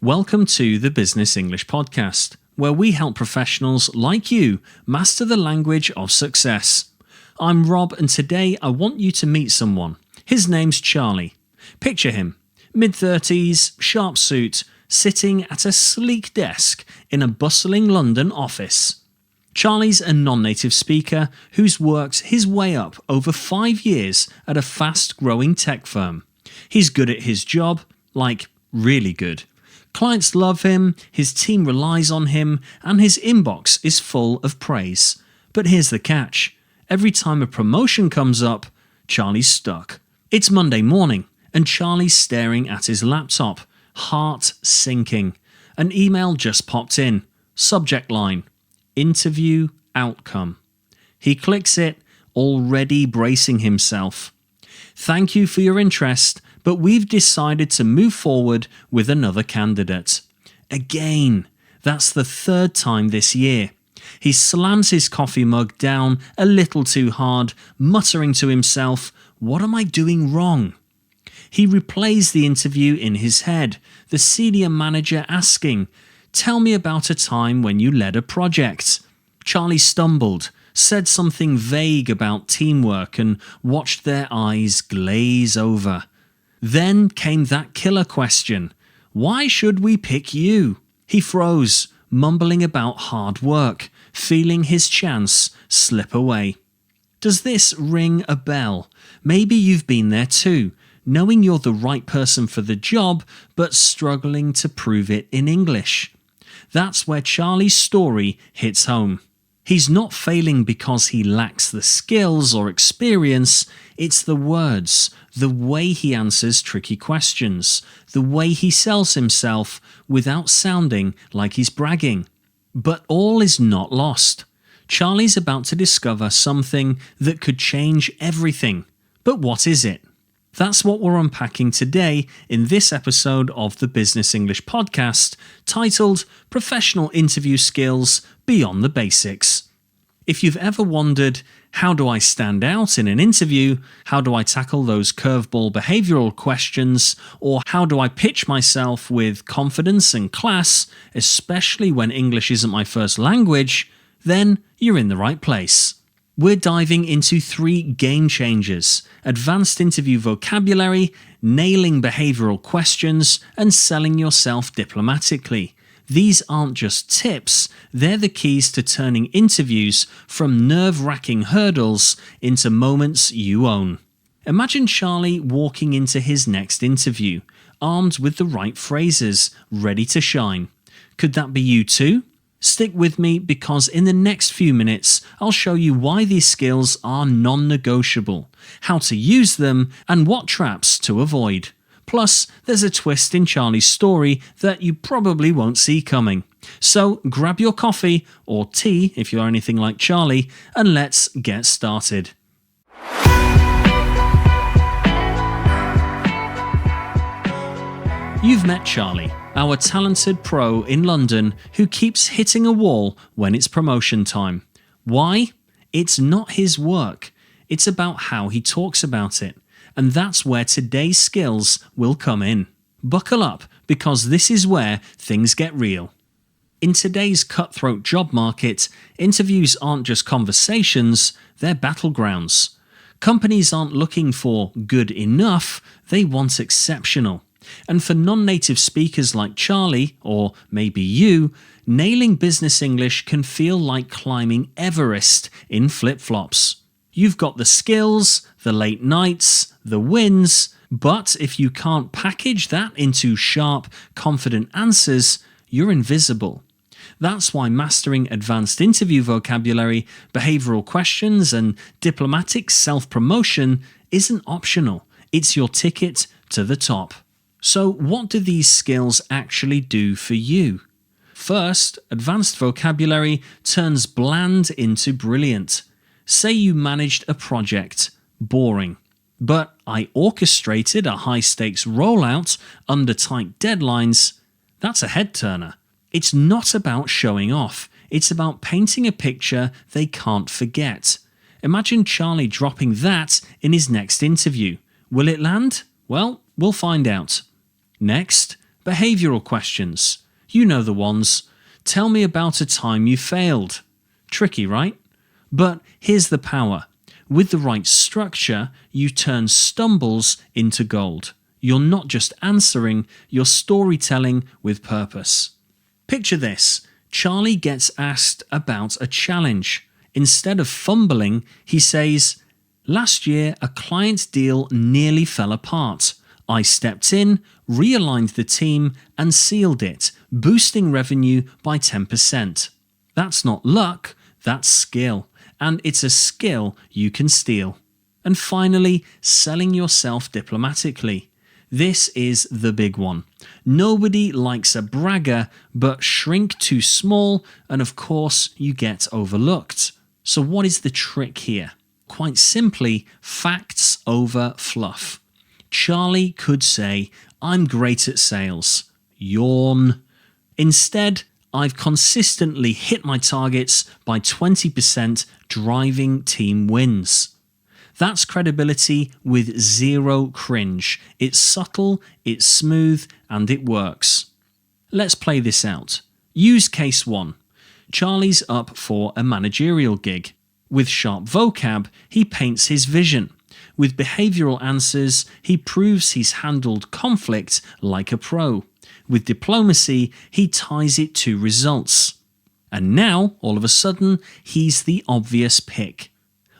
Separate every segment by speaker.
Speaker 1: Welcome to the Business English Podcast, where we help professionals like you master the language of success. I'm Rob, and today I want you to meet someone. His name's Charlie. Picture him, mid-30s, sharp suit, sitting at a sleek desk in a bustling London office. Charlie's a non-native speaker who's worked his way up over 5 years at a fast-growing tech firm. He's good at his job, like really good. Clients love him, his team relies on him, and his inbox is full of praise. But here's the catch. Every time a promotion comes up, Charlie's stuck. It's Monday morning, and Charlie's staring at his laptop, heart sinking. An email just popped in. Subject line: Interview outcome. He clicks it, already bracing himself. Thank you for your interest, but we've decided to move forward with another candidate. Again, that's the third time this year. He slams his coffee mug down a little too hard, muttering to himself, "What am I doing wrong?" He replays the interview in his head, the senior manager asking, "Tell me about a time when you led a project." Charlie stumbled, said something vague about teamwork, and watched their eyes glaze over. Then came that killer question: why should we pick you? He froze, mumbling about hard work, feeling his chance slip away. Does this ring a bell? Maybe you've been there too, knowing you're the right person for the job, but struggling to prove it in English. That's where Charlie's story hits home. He's not failing because he lacks the skills or experience, it's the words, the way he answers tricky questions, the way he sells himself without sounding like he's bragging. But all is not lost. Charlie's about to discover something that could change everything. But what is it? That's what we're unpacking today in this episode of the Business English Podcast, titled Professional Interview Skills Beyond the Basics. If you've ever wondered, how do I stand out in an interview? How do I tackle those curveball behavioural questions? Or how do I pitch myself with confidence and class, especially when English isn't my first language? Then you're in the right place. We're diving into 3 game changers: advanced interview vocabulary, nailing behavioural questions, and selling yourself diplomatically. These aren't just tips, they're the keys to turning interviews from nerve-wracking hurdles into moments you own. Imagine Charlie walking into his next interview, armed with the right phrases, ready to shine. Could that be you too? Stick with me, because in the next few minutes I'll show you why these skills are non-negotiable, how to use them, and what traps to avoid. Plus, there's a twist in Charlie's story that you probably won't see coming. So grab your coffee, or tea if you're anything like Charlie, and let's get started. You've met Charlie, our talented pro in London who keeps hitting a wall when it's promotion time. Why? It's not his work. It's about how he talks about it. And that's where today's skills will come in. Buckle up, because this is where things get real. In today's cutthroat job market, interviews aren't just conversations, they're battlegrounds. Companies aren't looking for good enough, they want exceptional. And for non-native speakers like Charlie, or maybe you, nailing business English can feel like climbing Everest in flip-flops. You've got the skills, the late nights, the wins, but if you can't package that into sharp, confident answers, you're invisible. That's why mastering advanced interview vocabulary, behavioural questions, and diplomatic self-promotion isn't optional. It's your ticket to the top. So what do these skills actually do for you? First, advanced vocabulary turns bland into brilliant. Say you managed a project. Boring. But I orchestrated a high-stakes rollout under tight deadlines. That's a head-turner. It's not about showing off. It's about painting a picture they can't forget. Imagine Charlie dropping that in his next interview. Will it land? Well, we'll find out. Next, Behavioural questions. You know the ones. Tell me about a time you failed. Tricky, right? But here's the power. With the right structure, you turn stumbles into gold. You're not just answering, you're storytelling with purpose. Picture this. Charlie gets asked about a challenge. Instead of fumbling, he says, "Last year, a client deal nearly fell apart. I stepped in, realigned the team, and sealed it, boosting revenue by 10%. That's not luck, that's skill. And it's a skill you can steal." And finally, selling yourself diplomatically. This is the big one. Nobody likes a bragger, but shrink too small, and of course, you get overlooked. So what is the trick here? Quite simply, facts over fluff. Charlie could say, "I'm great at sales." Yawn. Instead, "I've consistently hit my targets by 20%, driving team wins." That's credibility with zero cringe. It's subtle, it's smooth, and it works. Let's play this out. Use case 1. Charlie's up for a managerial gig. With sharp vocab, he paints his vision. With behavioural answers, he proves he's handled conflict like a pro. With diplomacy, he ties it to results. And now, all of a sudden, he's the obvious pick.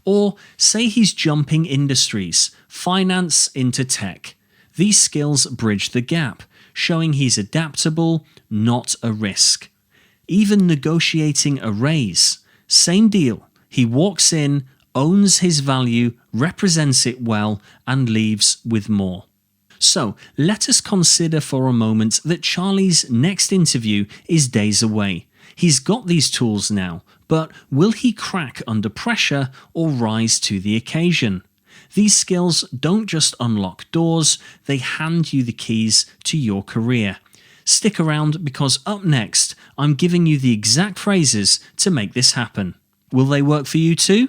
Speaker 1: Or say he's jumping industries, finance into tech. These skills bridge the gap, showing he's adaptable, not a risk. Even negotiating a raise. Same deal. He walks in, owns his value, represents it well, and leaves with more. So let us consider for a moment that Charlie's next interview is days away. He's got these tools now, but will he crack under pressure or rise to the occasion? These skills don't just unlock doors, they hand you the keys to your career. Stick around because up next, I'm giving you the exact phrases to make this happen. Will they work for you too?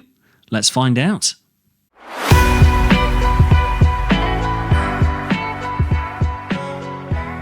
Speaker 1: Let's find out.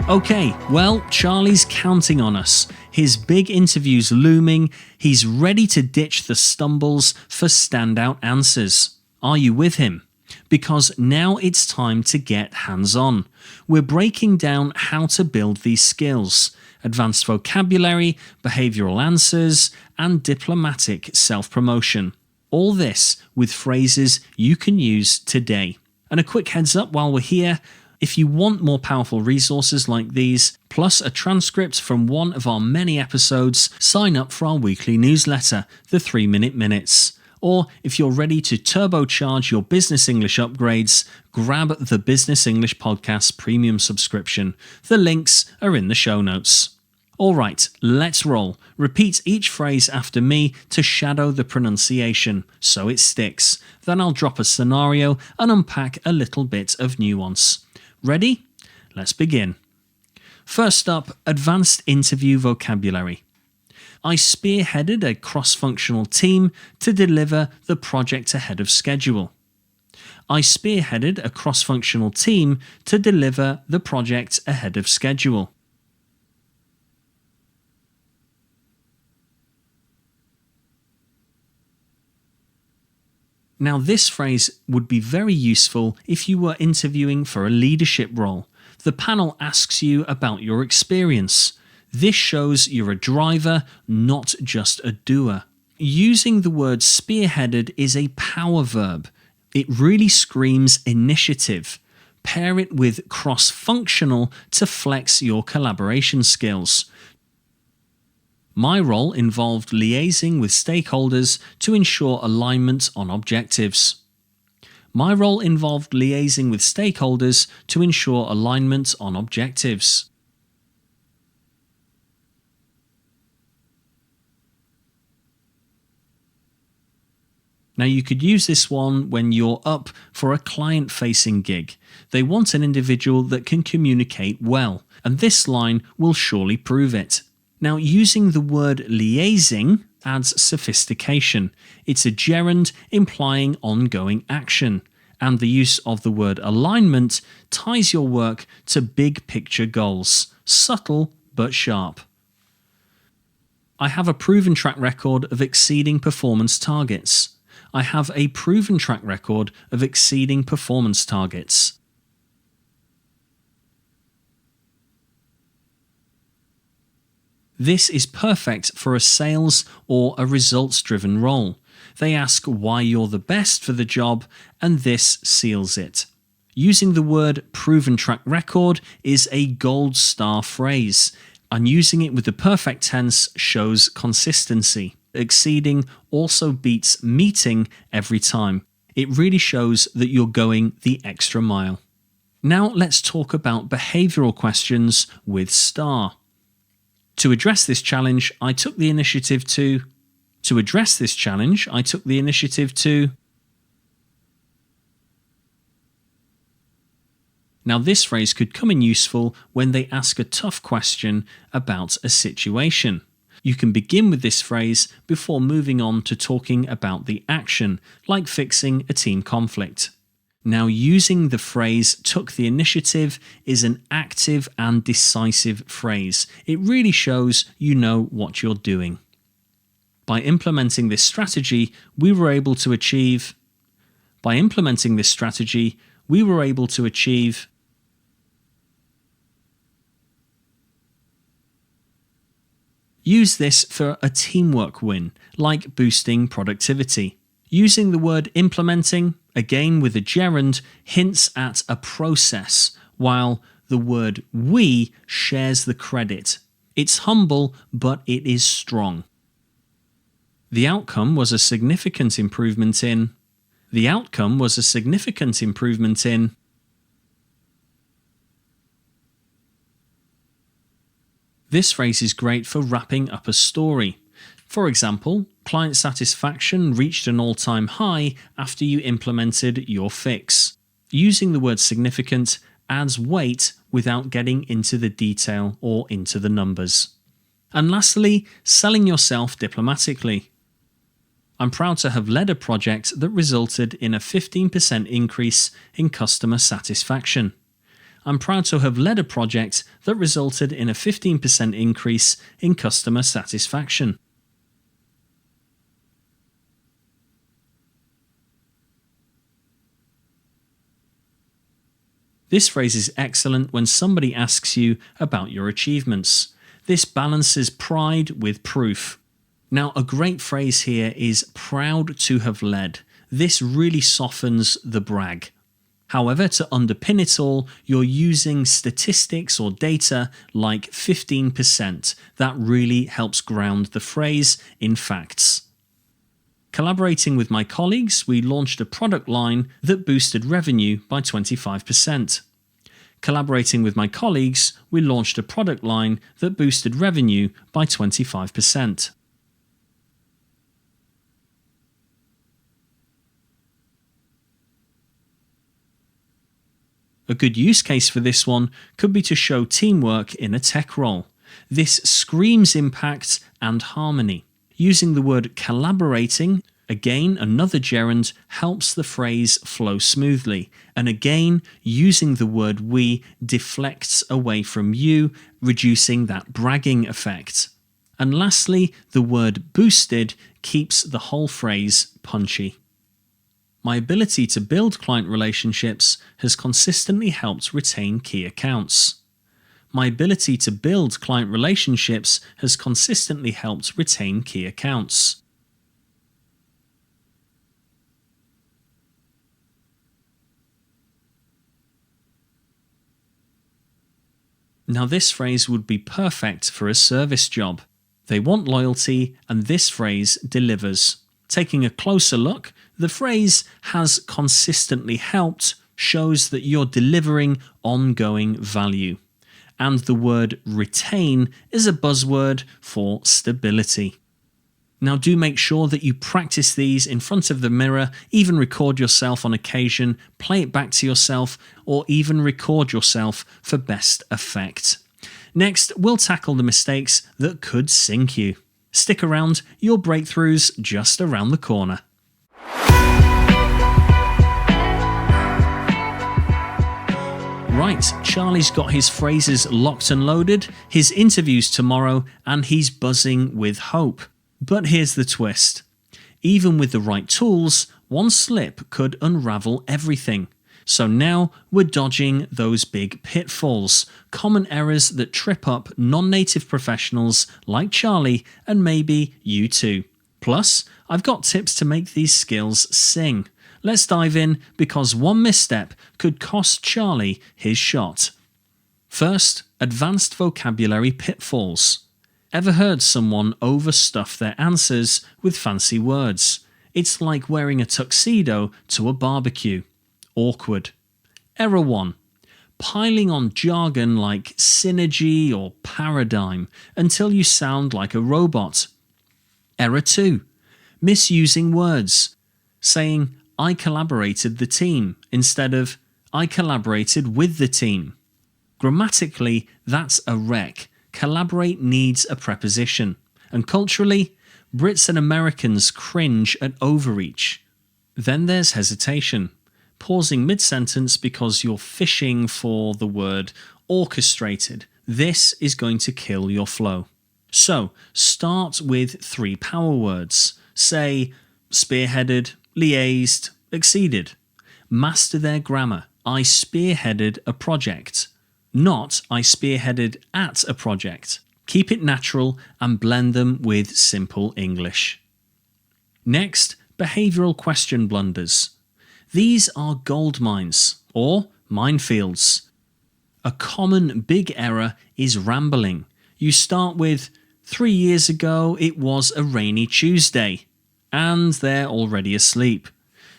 Speaker 1: Okay, well, Charlie's counting on us. His big interview's looming. He's ready to ditch the stumbles for standout answers. Are you with him? Because now it's time to get hands-on. We're breaking down how to build these skills: advanced vocabulary, behavioural answers, and diplomatic self-promotion. All this with phrases you can use today. And a quick heads up while we're here, if you want more powerful resources like these, plus a transcript from one of our many episodes, sign up for our weekly newsletter, the 3-Minute Minutes. Or if you're ready to turbocharge your business English upgrades, grab the Business English Podcast premium subscription. The links are in the show notes. Alright, let's roll. Repeat each phrase after me to shadow the pronunciation so it sticks. Then I'll drop a scenario and unpack a little bit of nuance. Ready? Let's begin. First up, advanced interview vocabulary. I spearheaded a cross-functional team to deliver the project ahead of schedule. I spearheaded a cross-functional team to deliver the project ahead of schedule. Now, this phrase would be very useful if you were interviewing for a leadership role. The panel asks you about your experience. This shows you're a driver, not just a doer. Using the word spearheaded is a power verb. It really screams initiative. Pair it with cross-functional to flex your collaboration skills. My role involved liaising with stakeholders to ensure alignment on objectives. My role involved liaising with stakeholders to ensure alignment on objectives. Now, you could use this one when you're up for a client-facing gig. They want an individual that can communicate well, and this line will surely prove it. Now, using the word liaising adds sophistication. It's a gerund implying ongoing action. and the use of the word alignment ties your work to big picture goals, subtle but sharp. I have a proven track record of exceeding performance targets. I have a proven track record of exceeding performance targets. This is perfect for a sales or a results-driven role. They ask why you're the best for the job, and this seals it. Using the word proven track record is a gold star phrase, and using it with the perfect tense shows consistency. Exceeding also beats meeting every time. It really shows that you're going the extra mile. Now let's talk about behavioural questions with STAR. To address this challenge, I took the initiative to... Now this phrase could come in useful when they ask a tough question about a situation. You can begin with this phrase before moving on to talking about the action, like fixing a team conflict. Now, using the phrase took the initiative is an active and decisive phrase. It really shows you know what you're doing. By implementing this strategy, we were able to achieve. Use this for a teamwork win, like boosting productivity. Using the word implementing, again with a gerund, hints at a process, while the word we shares the credit. It's humble, but it is strong. The outcome was a significant improvement in. This phrase is great for wrapping up a story. For example, client satisfaction reached an all-time high after you implemented your fix. Using the word significant adds weight without getting into the detail or into the numbers. And lastly, selling yourself diplomatically. I'm proud to have led a project that resulted in a 15% increase in customer satisfaction. I'm proud to have led a project that resulted in a 15% increase in customer satisfaction. This phrase is excellent when somebody asks you about your achievements. This balances pride with proof. Now, a great phrase here is proud to have led. This really softens the brag. However, to underpin it all, you're using statistics or data like 15%. That really helps ground the phrase in facts. Collaborating with my colleagues, we launched a product line that boosted revenue by 25%. Collaborating with my colleagues, we launched a product line that boosted revenue by 25%. A good use case for this one could be to show teamwork in a tech role. This screams impact and harmony. Using the word collaborating, again another gerund, helps the phrase flow smoothly. And again, using the word we deflects away from you, reducing that bragging effect. And lastly, the word boosted keeps the whole phrase punchy. My ability to build client relationships has consistently helped retain key accounts. My ability to build client relationships has consistently helped retain key accounts. Now this phrase would be perfect for a service job. They want loyalty, and this phrase delivers. Taking a closer look, the phrase has consistently helped shows that you're delivering ongoing value. And the word retain is a buzzword for stability. Now do make sure that you practice these in front of the mirror, even record yourself on occasion, play it back to yourself, or even record yourself for best effect. Next, we'll tackle the mistakes that could sink you. Stick around, your breakthrough's just around the corner. Right, Charlie's got his phrases locked and loaded, his interview's tomorrow, and he's buzzing with hope. But here's the twist. Even with the right tools, one slip could unravel everything. So now we're dodging those big pitfalls, common errors that trip up non-native professionals like Charlie and maybe you too. Plus, I've got tips to make these skills sing. Let's dive in because one misstep could cost Charlie his shot. First, advanced vocabulary pitfalls. Ever heard someone overstuff their answers with fancy words? It's like wearing a tuxedo to a barbecue. Awkward. Error 1. Piling on jargon like synergy or paradigm until you sound like a robot. Error 2. Misusing words. Saying, I collaborated the team instead of, I collaborated with the team. Grammatically, that's a wreck. Collaborate needs a preposition. And culturally, Brits and Americans cringe at overreach. Then there's hesitation. Pausing mid-sentence because you're fishing for the word orchestrated. This is going to kill your flow. So, start with 3 power words. Say, spearheaded, liaised, exceeded. Master their grammar. I spearheaded a project. Not, I spearheaded at a project. Keep it natural and blend them with simple English. Next, behavioural question blunders. These are gold mines, or minefields. A common big error is rambling. You start with, 3 years ago it was a rainy Tuesday, and they're already asleep.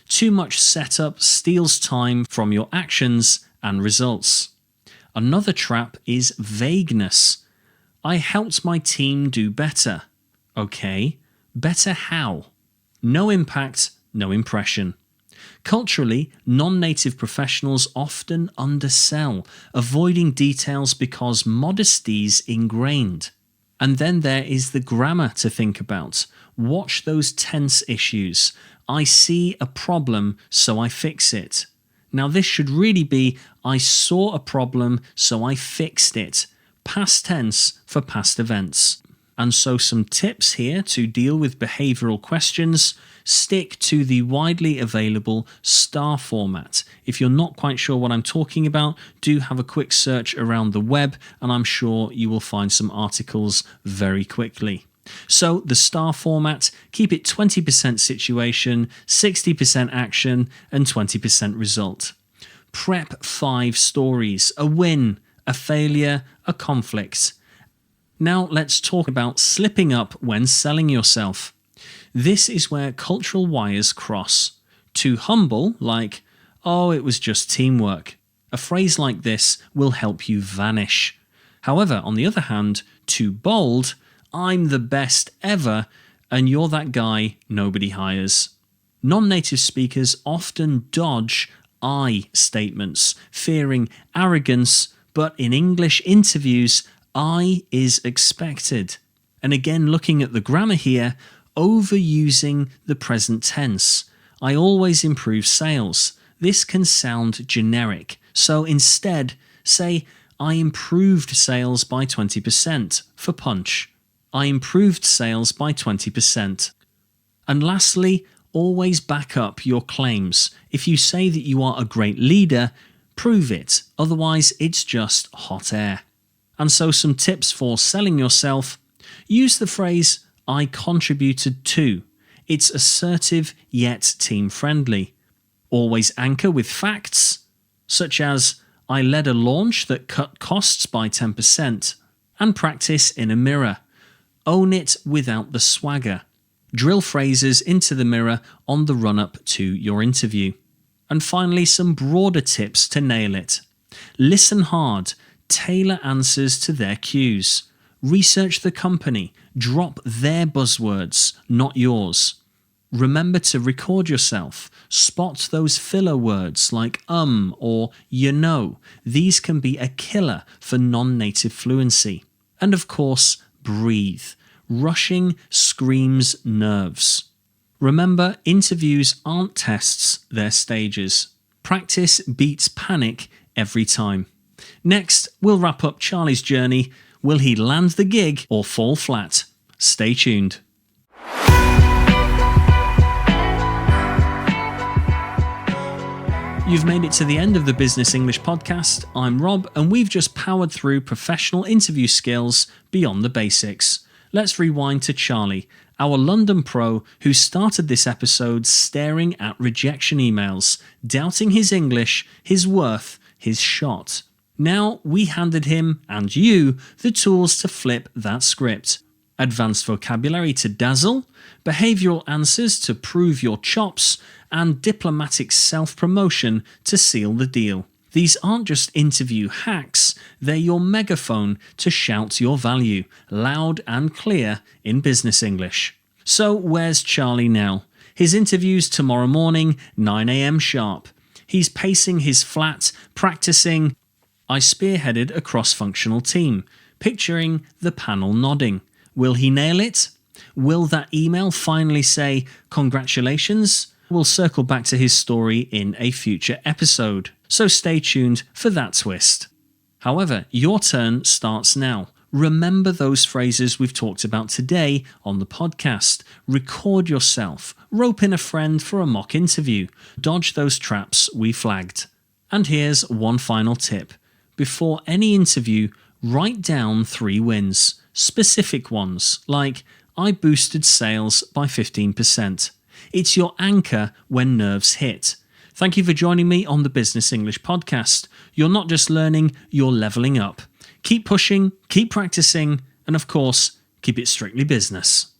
Speaker 1: Too much setup steals time from your actions and results. Another trap is vagueness. I helped my team do better. Okay, better how? No impact, no impression. Culturally, non-native professionals often undersell, avoiding details because modesty's ingrained. And then there is the grammar to think about. Watch those tense issues. I see a problem, so I fix it. Now this should really be, I saw a problem, so I fixed it. Past tense for past events. And so some tips here to deal with behavioural questions. Stick to the widely available STAR format. If you're not quite sure what I'm talking about, do have a quick search around the web and I'm sure you will find some articles very quickly. So the STAR format, keep it 20% situation, 60% action and 20% result. Prep 5 stories, a win, a failure, a conflict. Now let's talk about slipping up when selling yourself. This is where cultural wires cross. Too humble, like, oh, it was just teamwork. A phrase like this will help you vanish. However, on the other hand, too bold, I'm the best ever, and you're that guy nobody hires. Non-native speakers often dodge I statements, fearing arrogance, but in English interviews, I is expected. And again, looking at the grammar here, overusing the present tense. I always improve sales. This can sound generic. So instead, say, I improved sales by 20% for punch. I improved sales by 20%. And lastly, always back up your claims. If you say that you are a great leader, prove it. Otherwise, it's just hot air. And so some tips for selling yourself. Use the phrase, I contributed to. It's assertive yet team-friendly. Always anchor with facts, such as, I led a launch that cut costs by 10%. And practice in a mirror. Own it without the swagger. Drill phrases into the mirror on the run-up to your interview. And finally, some broader tips to nail it. Listen hard. Tailor answers to their cues. Research the company. Drop their buzzwords, not yours. Remember to record yourself. Spot those filler words like or you know. These can be a killer for non-native fluency. And of course, breathe. Rushing screams nerves. Remember, interviews aren't tests, they're stages. Practice beats panic every time. Next, we'll wrap up Charlie's journey. Will he land the gig or fall flat? Stay tuned. You've made it to the end of the Business English podcast. I'm Rob, and we've just powered through professional interview skills beyond the basics. Let's rewind to Charlie, our London pro who started this episode staring at rejection emails, doubting his English, his worth, his shot. Now we handed him, and you, the tools to flip that script. Advanced vocabulary to dazzle, behavioural answers to prove your chops, and diplomatic self-promotion to seal the deal. These aren't just interview hacks, they're your megaphone to shout your value, loud and clear in business English. So where's Charlie now? His interview's tomorrow morning, 9 a.m. sharp. He's pacing his flat, practicing. I spearheaded a cross-functional team, picturing the panel nodding. Will he nail it? Will that email finally say, "Congratulations"? We'll circle back to his story in a future episode, so stay tuned for that twist. However, your turn starts now. Remember those phrases we've talked about today on the podcast. Record yourself. Rope in a friend for a mock interview. Dodge those traps we flagged. And here's one final tip. Before any interview, write down 3 wins. Specific ones, like, I boosted sales by 15%. It's your anchor when nerves hit. Thank you for joining me on the Business English podcast. You're not just learning, you're leveling up. Keep pushing, keep practicing, and of course, keep it strictly business.